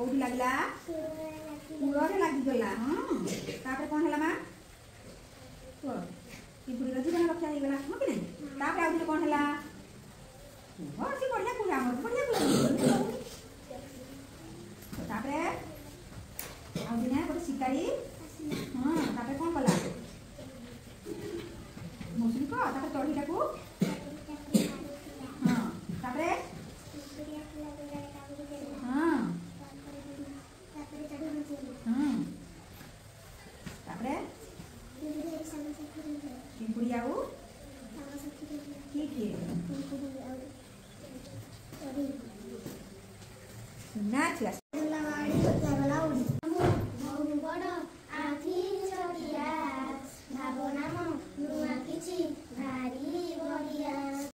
कोठी लागला कूଳରେ ଲାଗିଗଲା। ହଁ ତାପରେ କ'ଣ ହେଲା ମା କୁହ ପିମ୍ପୁଡ଼ିର ଜୀବନ ରକ୍ଷା ହେଇଗଲା ହଁ କି ନାହିଁ। ତାପରେ ଆଉ ଦିନ କ'ଣ ହେଲା କୁହ ସେ ବଢ଼ିଆ କୁହ ଆମର ବଢ଼ିଆ କୁହ। ତାପରେ ଆଉ ଦିନେ ଗୋଟେ ଶିକାରୀ ହଁ ତାପରେ କ'ଣ କଲା ମୌସୁମୀ କହ ତାପରେ ଚଢ଼େଇଟାକୁ ହଁ ତାପରେ ହଁ ତାପରେ ପିମ୍ପୁଡ଼ି ଆଉ କିଏ ନା